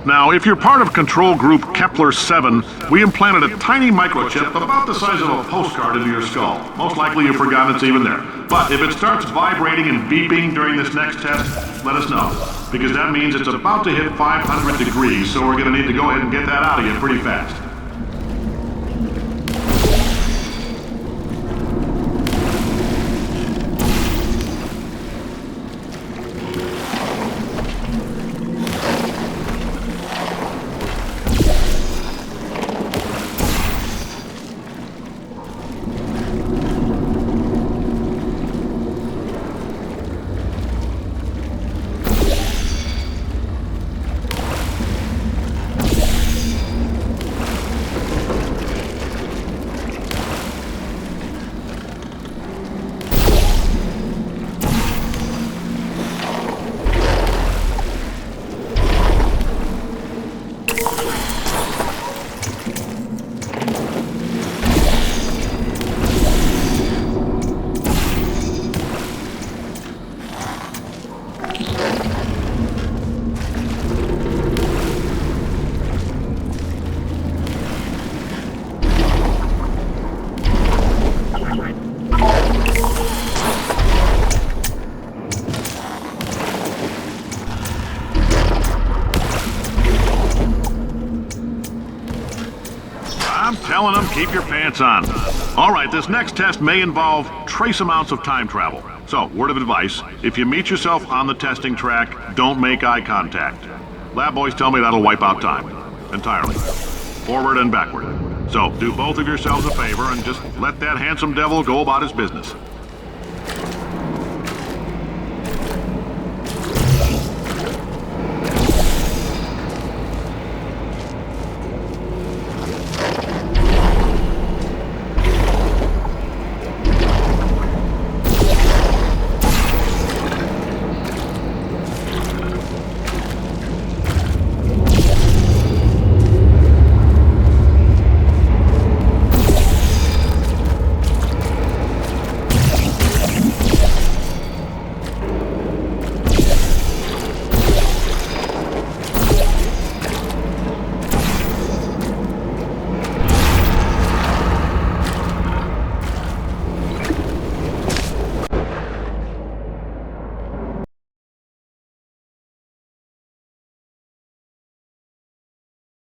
Now, if you're part of control group Kepler-7, we implanted a tiny microchip about the size of a postcard into your skull. Most likely you've forgotten it's even there. But if it starts vibrating and beeping during this next test, let us know. Because that means it's about to hit 500 degrees, so we're going to need to go ahead and get that out of you pretty fast. I'm telling them, keep your pants on. All right, this next test may involve trace amounts of time travel. So, word of advice, if you meet yourself on the testing track, don't make eye contact. Lab boys tell me that'll wipe out time. Entirely. Forward and backward. So, do both of yourselves a favor and just let that handsome devil go about his business.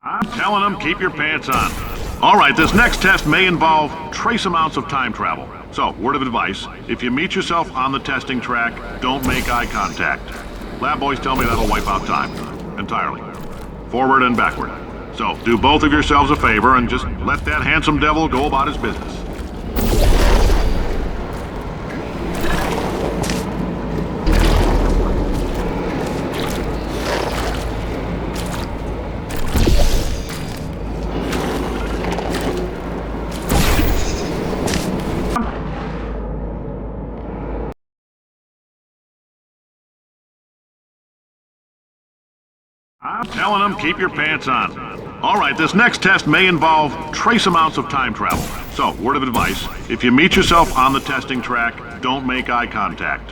I'm telling them, keep your pants on. All right, this next test may involve trace amounts of time travel. So, word of advice, if you meet yourself on the testing track, don't make eye contact. Lab boys tell me that'll wipe out time. Entirely. Forward and backward. So, do both of yourselves a favor and just let that handsome devil go about his business. I'm telling them, keep your pants on. All right, this next test may involve trace amounts of time travel. So, word of advice, if you meet yourself on the testing track, don't make eye contact.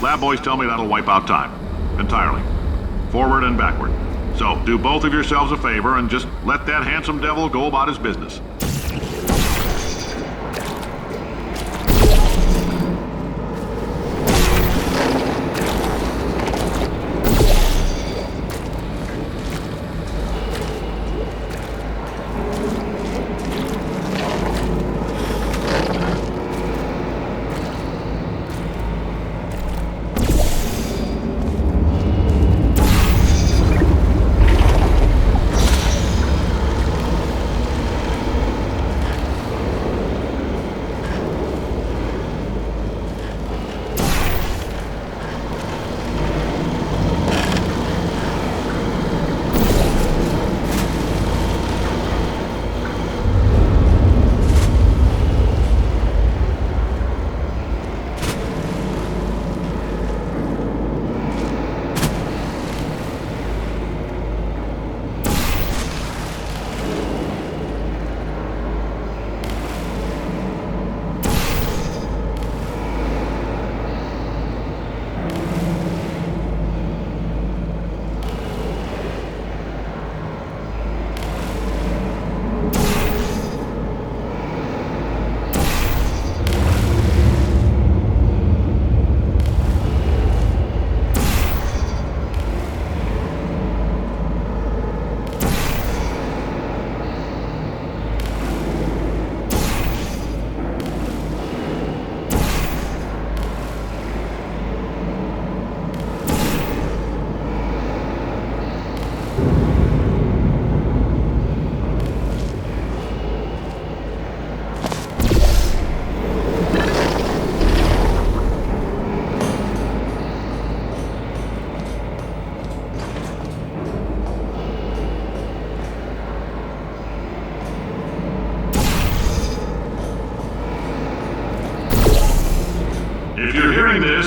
Lab boys tell me that'll wipe out time. Entirely. Forward and backward. So, do both of yourselves a favor and just let that handsome devil go about his business.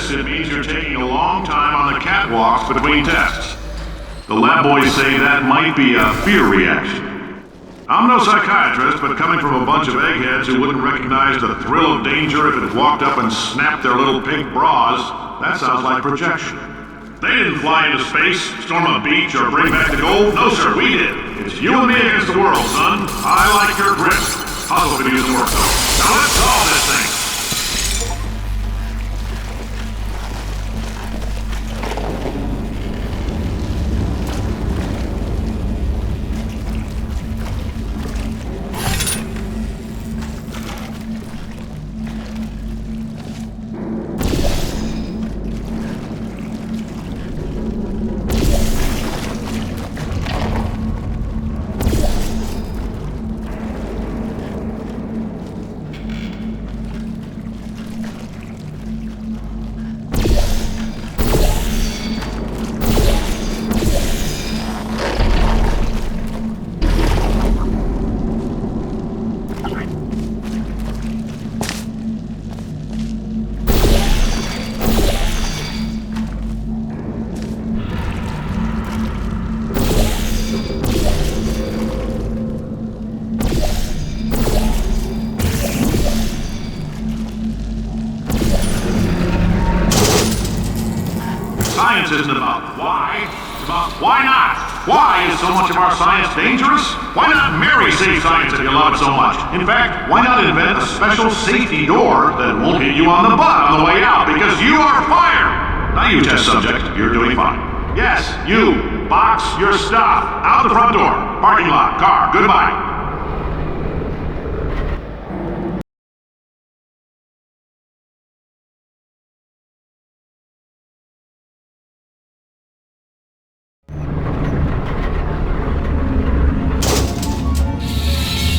this, it means you're taking a long time on the catwalks between tests. The lab boys say that might be a fear reaction. I'm no psychiatrist, but coming from a bunch of eggheads who wouldn't recognize the thrill of danger if it walked up and snapped their little pink bras, that sounds like projection. They didn't fly into space, storm a beach, or bring back the gold. No, sir, we did. It's you and me against the world, son. I like your grit. Puzzle could use some work, though. Now let's solve this thing. Science isn't about why, it's about why not. Why is so much of our science dangerous? Why not marry safe science if you love it so much? In fact, why not invent a special safety door that won't hit you on the butt on the way out because you are fired? Now you test subject, you're doing fine. Yes, you, box your stuff, out the front door, parking lot, car, goodbye.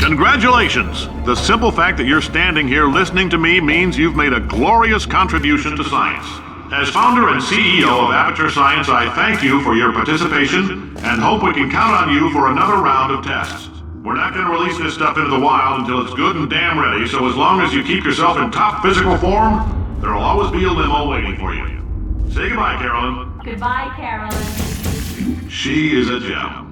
Congratulations! The simple fact that you're standing here listening to me means you've made a glorious contribution to science. As founder and CEO of Aperture Science, I thank you for your participation and hope we can count on you for another round of tests. We're not going to release this stuff into the wild until it's good and damn ready, so as long as you keep yourself in top physical form, there'll always be a limo waiting for you. Say goodbye, Carolyn. Goodbye, Carolyn. She is a gem.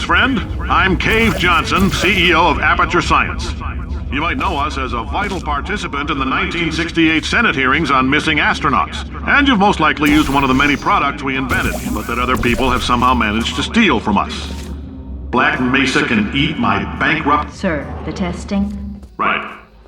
friend. I'm Cave Johnson, CEO of Aperture Science. You might know us as a vital participant in the 1968 Senate hearings on missing astronauts. And you've most likely used one of the many products we invented, but that other people have somehow managed to steal from us. Black Mesa can eat my bankrupt... Sir, the testing? Right.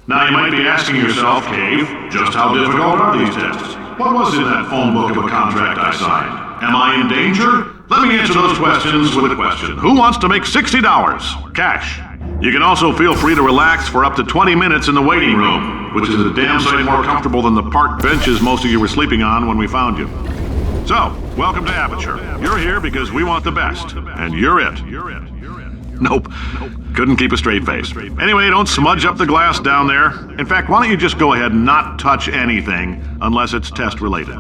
Now you might be asking yourself, Cave, just how difficult are these tests? What was in that phone book of a contract I signed? Am I in danger? Let me answer those questions with a question. Who wants to make $60? Cash. You can also feel free to relax for up to 20 minutes in the waiting room, which is a damn sight more comfortable than the park benches most of you were sleeping on when we found you. So, welcome to Aperture. You're here because we want the best, and you're it. Nope. Couldn't keep a straight face. Anyway, don't smudge up the glass down there. In fact, why don't you just go ahead and not touch anything unless it's test related.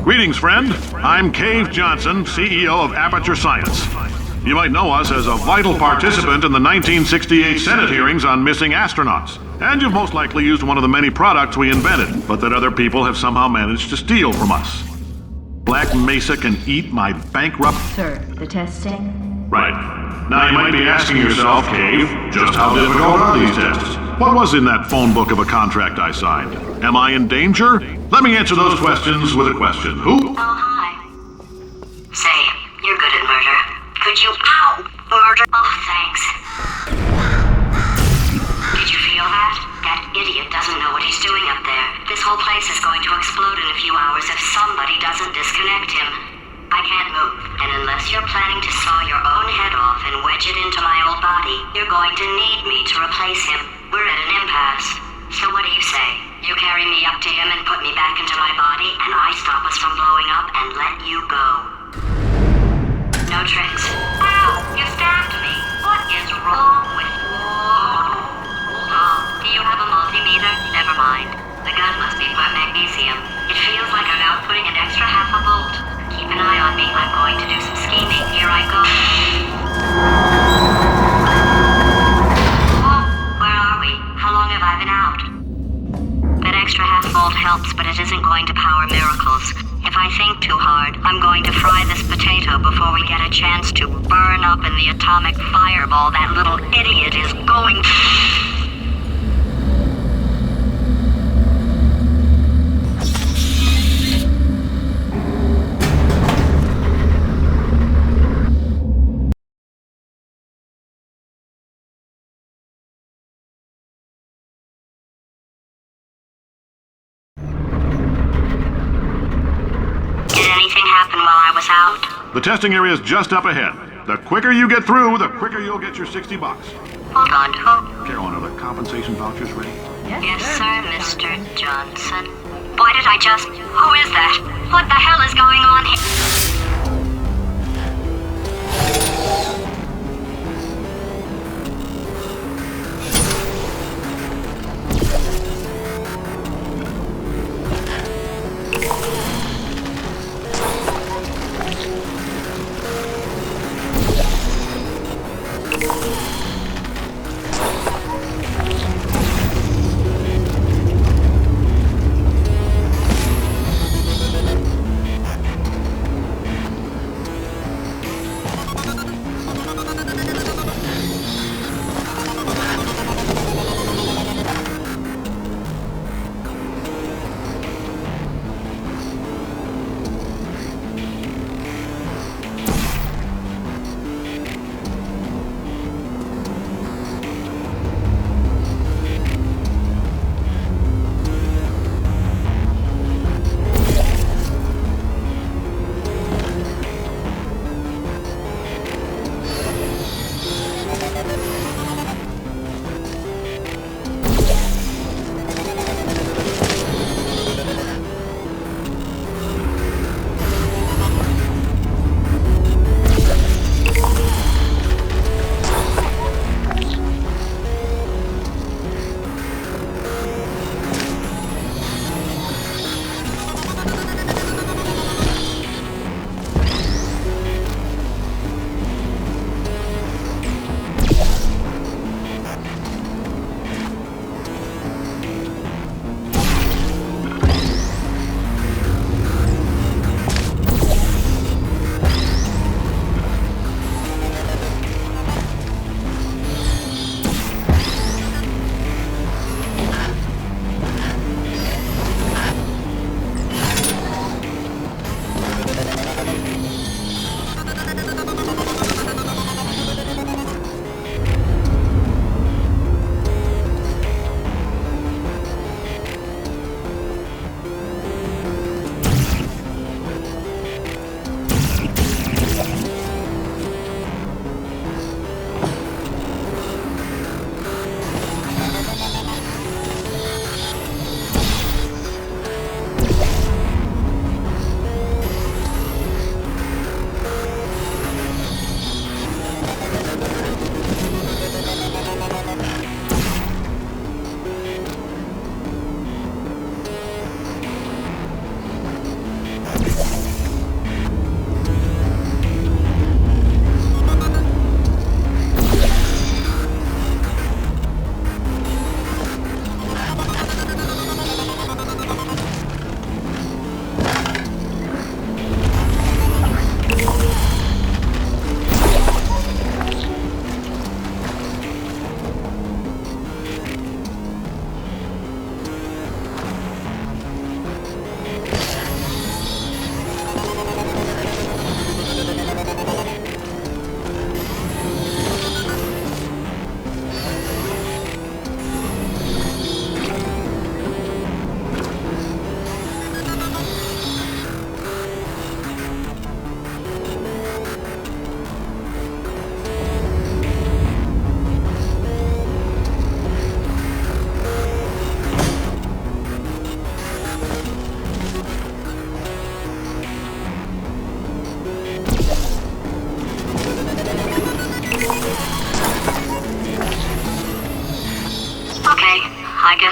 Greetings, friend. I'm Cave Johnson, CEO of Aperture Science. You might know us as a vital participant in the 1968 Senate hearings on missing astronauts. And you've most likely used one of the many products we invented, but that other people have somehow managed to steal from us. Black Mesa can eat my bankrupt... Sir, the testing? Right. Now you might be asking yourself, Cave, just how difficult are these tests? What was in that phone book of a contract I signed? Am I in danger? Let me answer those questions with a question. Who? Oh, hi. Say, you're good at murder. Could you... Ow! Murder... Oh, thanks. Did you feel that? That idiot doesn't know what he's doing up there. This whole place is going to explode in a few hours if somebody doesn't disconnect him. I can't move, and unless you're planning to saw your own head off and wedge it into my old body, you're going to need me to replace him. We're at an impasse. So what do you say? You carry me up to him and put me back into my body, and I stop us from blowing up and let you go. No tricks. Ow! You stabbed me! What is wrong with you? Hold on. Do you have a multimeter? Never mind. The gun must be for magnesium. It feels like I'm outputting an extra half a volt. Keep an eye on me. I'm going to do some scheming. Here I go. Oh, where are we? How long have I been out? That extra half volt helps, but it isn't going to power miracles. If I think too hard, I'm going to fry this potato before we get a chance to burn up in the atomic fireball that little idiot is going to... The testing area is just up ahead. The quicker you get through, the quicker you'll get your $60. Hold on, who? Carolyn, are the compensation vouchers ready? Yes, sir, Mr. Johnson. Why did I just... Who is that? What the hell is going on here?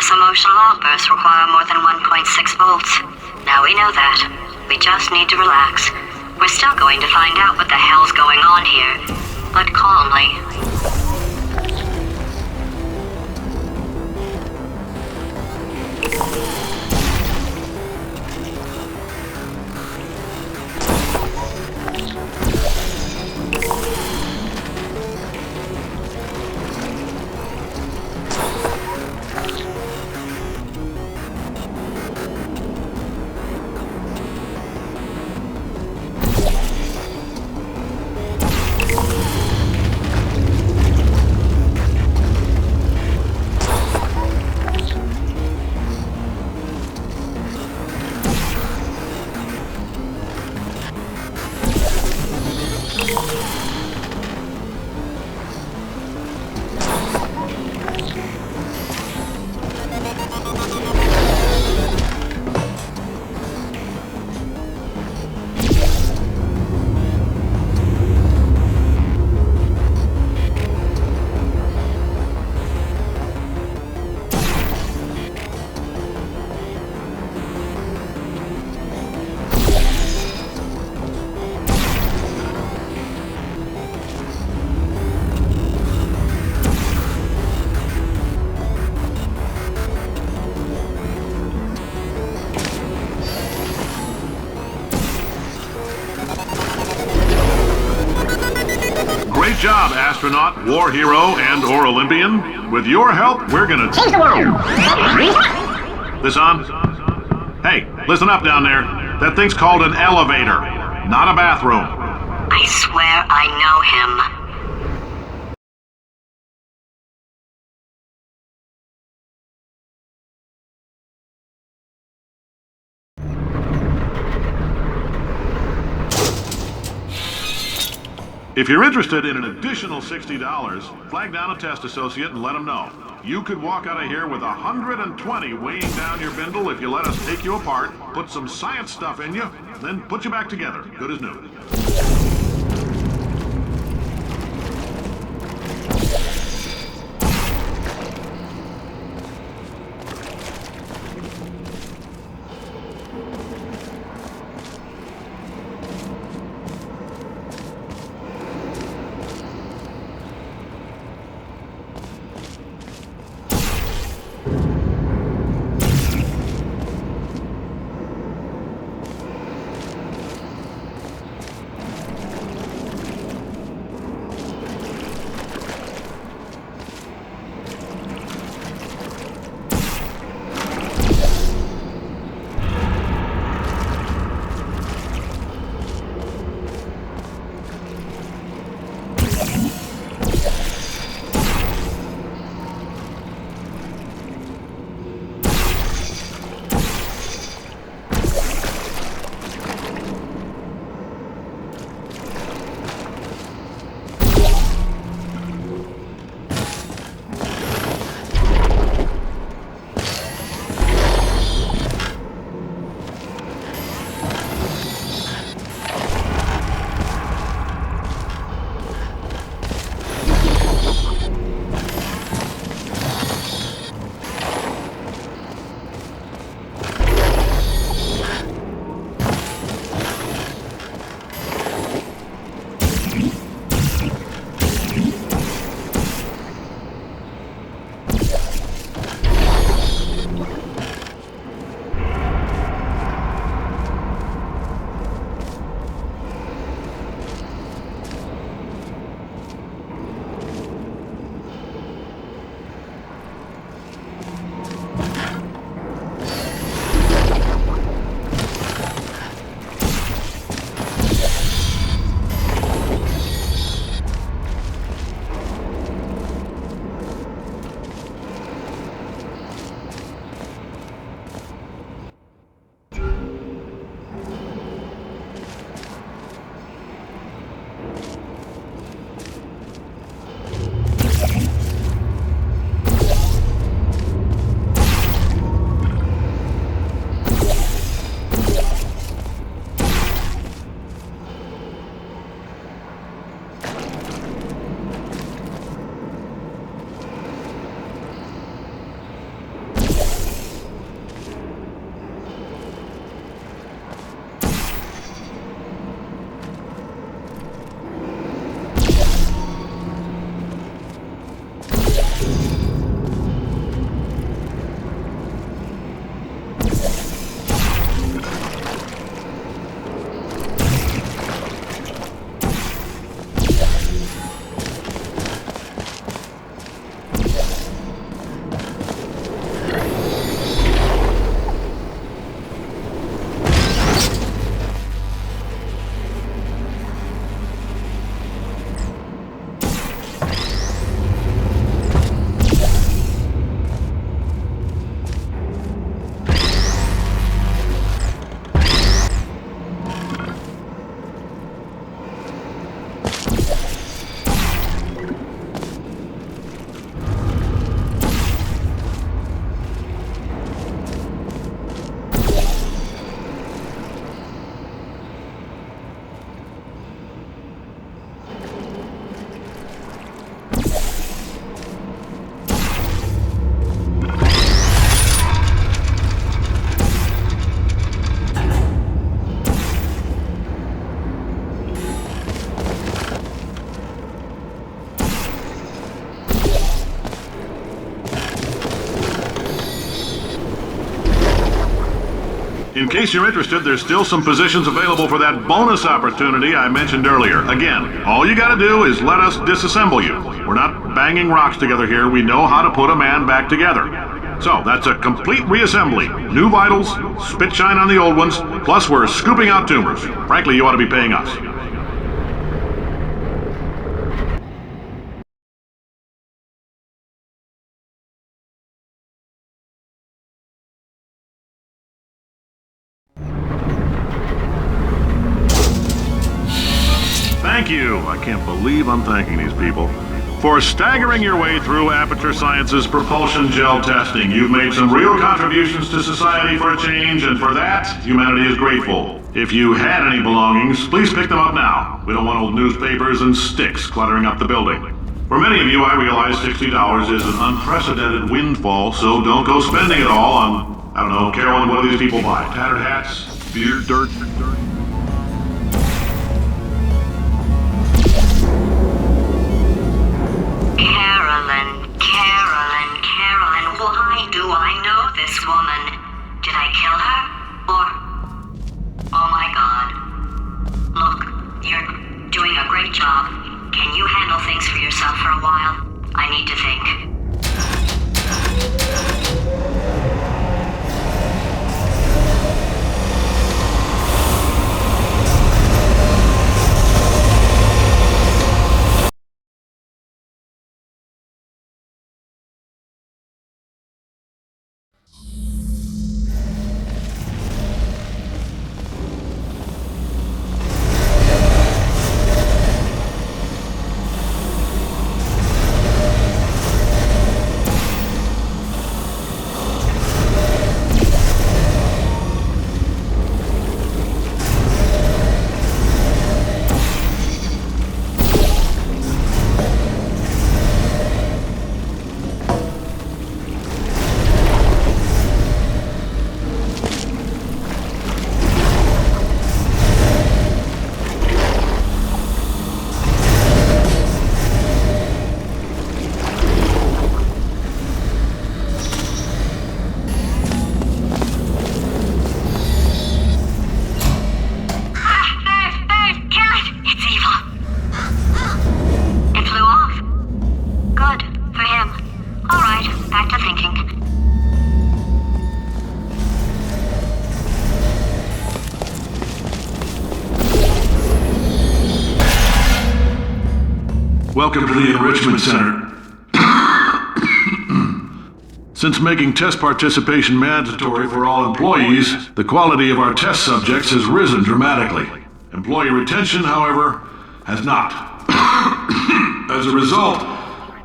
This emotional outburst require more than 1.6 volts. Now we know that. We just need to relax. We're still going to find out what the hell's going on here, but calmly. Great job, astronaut, war hero, and/or Olympian. With your help, we're gonna change the world. This on? Hey, listen up down there. That thing's called an elevator, not a bathroom. I swear I know him. If you're interested in an additional $60, flag down a test associate and let them know. You could walk out of here with 120 weighing down your bindle if you let us take you apart, put some science stuff in you, then put you back together, good as new. In case you're interested, there's still some positions available for that bonus opportunity I mentioned earlier. Again, all you gotta do is let us disassemble you. We're not banging rocks together here. We know how to put a man back together. So, that's a complete reassembly. New vitals, spit shine on the old ones, plus we're scooping out tumors. Frankly, you ought to be paying us. Thank you. I can't believe I'm thanking these people. For staggering your way through Aperture Science's propulsion gel testing, you've made some real contributions to society for a change, and for that, humanity is grateful. If you had any belongings, please pick them up now. We don't want old newspapers and sticks cluttering up the building. For many of you, I realize $60 is an unprecedented windfall, so don't go spending it all on, I don't know, Carolyn, what do these people buy? Tattered hats? Beer, dirt? Carolyn, why do I know this woman? Did I kill her? Or... Oh my God. Look, you're doing a great job. Can you handle things for yourself for a while? I need to think. Welcome to the Enrichment Center. Since making test participation mandatory for all employees, the quality of our test subjects has risen dramatically. Employee retention, however, has not. As a result,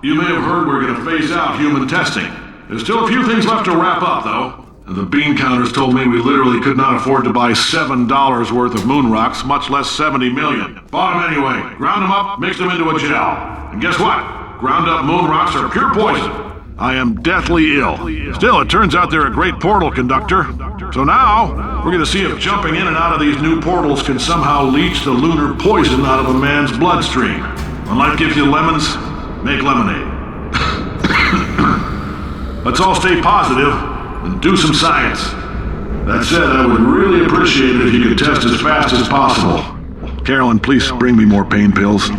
you may have heard we're going to phase out human testing. There's still a few things left to wrap up, though. The bean counters told me we literally could not afford to buy $7 worth of moon rocks, much less 70 million. Bought them anyway. Ground them up, mixed them into a gel. And guess what? Ground up moon rocks are pure poison. I am deathly ill. Still, it turns out they're a great portal conductor. So now, we're going to see if jumping in and out of these new portals can somehow leach the lunar poison out of a man's bloodstream. When life gives you lemons, make lemonade. Let's all stay positive and do some science. That said, I would really appreciate it if you could test as fast as possible. Carolyn, please bring me more pain pills.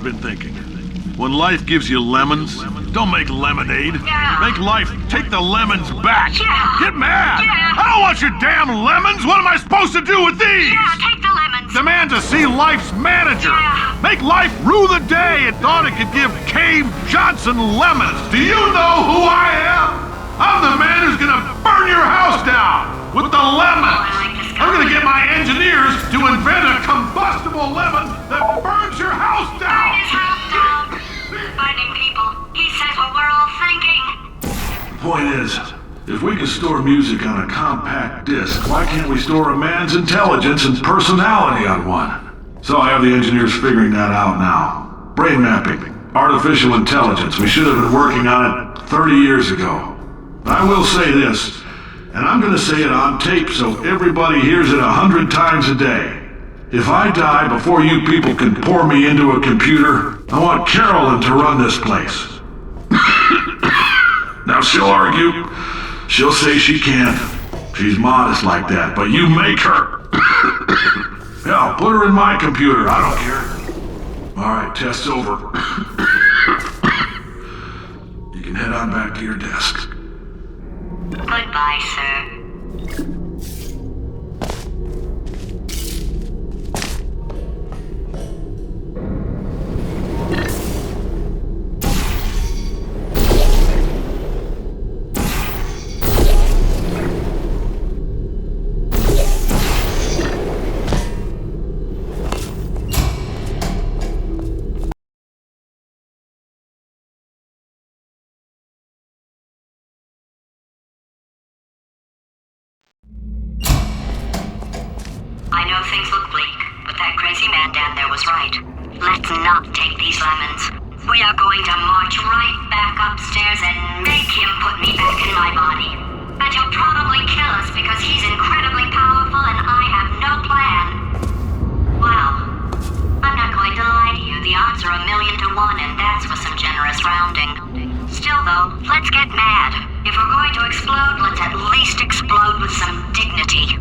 been thinking. When life gives you lemons, don't make lemonade. Yeah. Make life take the lemons back. Yeah. Get mad! Yeah. I don't want your damn lemons! What am I supposed to do with these? Yeah, take the lemons. Demand to see life's manager. Yeah. Make life rue the day it thought it could give Cave Johnson lemons. Do you know who I am? I'm the man who's gonna burn your house down with the lemons. I like this guy. I'm gonna get my engineers to invent a combustible lemon that burns your house Burn down. his house down. Burning people. He says what we're all thinking. The point is, if we can store music on a compact disc, why can't we store a man's intelligence and personality on one? So I have the engineers figuring that out now. Brain mapping, artificial intelligence. We should have been working on it 30 years ago. But I will say this, and I'm gonna say it on tape so everybody hears it 100 times a day. If I die before you people can pour me into a computer, I want Carolyn to run this place. Now she'll argue. She'll say she can't. She's modest like that, but you make her. Yeah, put her in my computer. I don't care. All right, test's over. You can head on back to your desk. Goodbye, sir. I know things look bleak, but that crazy man down there was right. Let's not take these lemons. We are going to march right back upstairs and make him put me back in my body. And he'll probably kill us because he's incredibly powerful and I have no plan. Well, I'm not going to lie to you. The odds are 1,000,000 to 1, and that's with some generous rounding. Still though, let's get mad. If we're going to explode, let's at least explode with some dignity.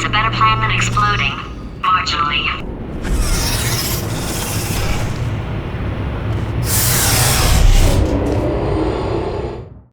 a better plan than exploding.